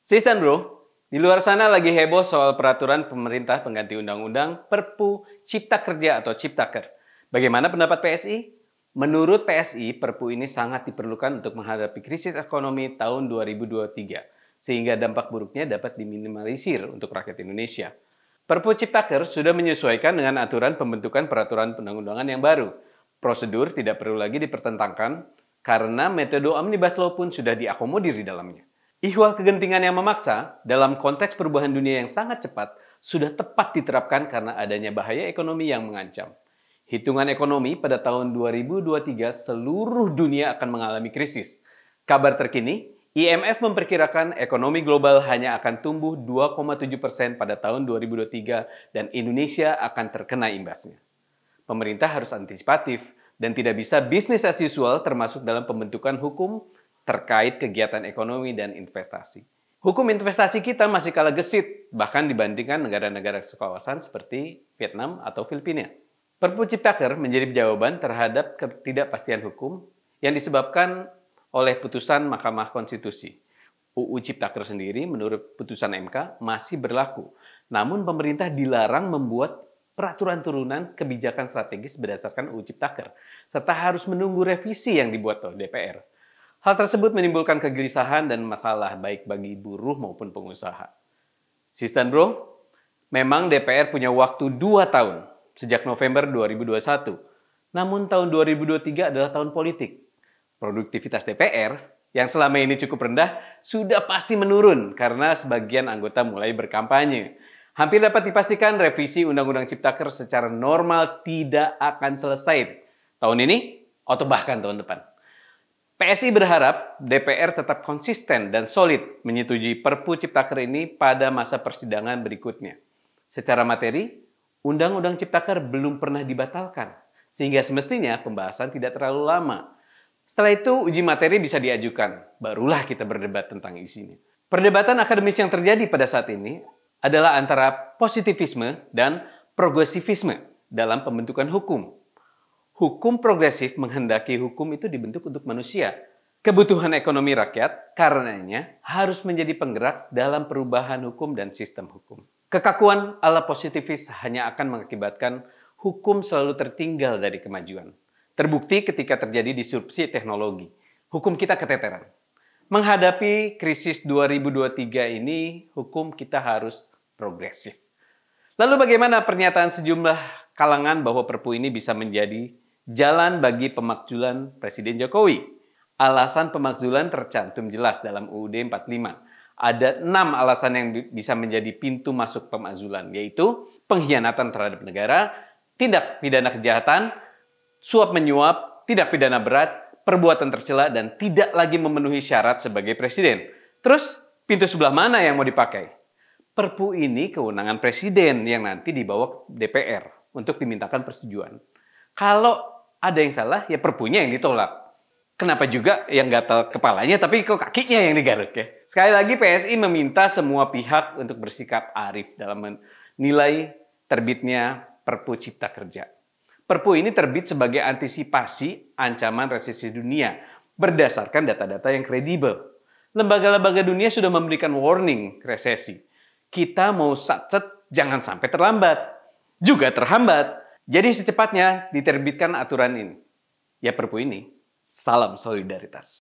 Sis dan bro, di luar sana lagi heboh soal peraturan pemerintah pengganti undang-undang Perpu Cipta Kerja atau Ciptaker. Bagaimana pendapat PSI? Menurut PSI, Perpu ini sangat diperlukan untuk menghadapi krisis ekonomi tahun 2023, sehingga dampak buruknya dapat diminimalisir untuk rakyat Indonesia. Perpu Ciptaker sudah menyesuaikan dengan aturan pembentukan peraturan perundang-undangan yang baru. Prosedur tidak perlu lagi dipertentangkan karena metode Omnibus Law pun sudah diakomodir di dalamnya. Ihwal kegentingan yang memaksa dalam konteks perubahan dunia yang sangat cepat sudah tepat diterapkan karena adanya bahaya ekonomi yang mengancam. Hitungan ekonomi pada tahun 2023 seluruh dunia akan mengalami krisis. Kabar terkini, IMF memperkirakan ekonomi global hanya akan tumbuh 2,7% pada tahun 2023 dan Indonesia akan terkena imbasnya. Pemerintah harus antisipatif dan tidak bisa bisnis as usual termasuk dalam pembentukan hukum terkait kegiatan ekonomi dan investasi. Hukum investasi kita masih kalah gesit, bahkan dibandingkan negara-negara sekawasan seperti Vietnam atau Filipina. Perpu Ciptaker menjadi jawaban terhadap ketidakpastian hukum yang disebabkan oleh putusan Mahkamah Konstitusi. UU Ciptaker sendiri menurut putusan MK masih berlaku, namun pemerintah dilarang membuat peraturan turunan kebijakan strategis berdasarkan UU Ciptaker, serta harus menunggu revisi yang dibuat oleh DPR. Hal tersebut menimbulkan kegelisahan dan masalah baik bagi buruh maupun pengusaha. Sis dan bro, memang DPR punya waktu 2 tahun sejak November 2021. Namun tahun 2023 adalah tahun politik. Produktivitas DPR yang selama ini cukup rendah sudah pasti menurun karena sebagian anggota mulai berkampanye. Hampir dapat dipastikan revisi Undang-Undang Ciptaker secara normal tidak akan selesai tahun ini atau bahkan tahun depan. PSI berharap DPR tetap konsisten dan solid menyetujui Perpu Ciptaker ini pada masa persidangan berikutnya. Secara materi, Undang-Undang Ciptaker belum pernah dibatalkan, sehingga semestinya pembahasan tidak terlalu lama. Setelah itu, uji materi bisa diajukan, barulah kita berdebat tentang isinya. Perdebatan akademis yang terjadi pada saat ini adalah antara positivisme dan progresivisme dalam pembentukan hukum. Hukum progresif menghendaki hukum itu dibentuk untuk manusia. Kebutuhan ekonomi rakyat karenanya harus menjadi penggerak dalam perubahan hukum dan sistem hukum. Kekakuan ala positivis hanya akan mengakibatkan hukum selalu tertinggal dari kemajuan. Terbukti ketika terjadi disrupsi teknologi. Hukum kita keteteran. Menghadapi krisis 2023 ini, hukum kita harus progresif. Lalu bagaimana pernyataan sejumlah kalangan bahwa Perpu ini bisa menjadi jalan bagi pemakzulan Presiden Jokowi? Alasan pemakzulan tercantum jelas dalam UUD 45. Ada 6 alasan yang bisa menjadi pintu masuk pemakzulan, yaitu pengkhianatan terhadap negara, tindak pidana kejahatan, suap menyuap, tindak pidana berat, perbuatan tercela, dan tidak lagi memenuhi syarat sebagai presiden. Terus, pintu sebelah mana yang mau dipakai? Perpu ini kewenangan presiden yang nanti dibawa ke DPR untuk dimintakan persetujuan. Kalau ada yang salah, ya perpunya yang ditolak. Kenapa juga yang gatal kepalanya, tapi kok kakinya yang digaruk ya? Sekali lagi PSI meminta semua pihak untuk bersikap arif dalam menilai terbitnya Perpu Cipta Kerja. Perpu ini terbit sebagai antisipasi ancaman resesi dunia berdasarkan data-data yang kredibel. Lembaga-lembaga dunia sudah memberikan warning resesi. Kita mau satset jangan sampai terlambat. Juga terhambat. Jadi secepatnya diterbitkan aturan ini. Ya Perpu ini, salam solidaritas.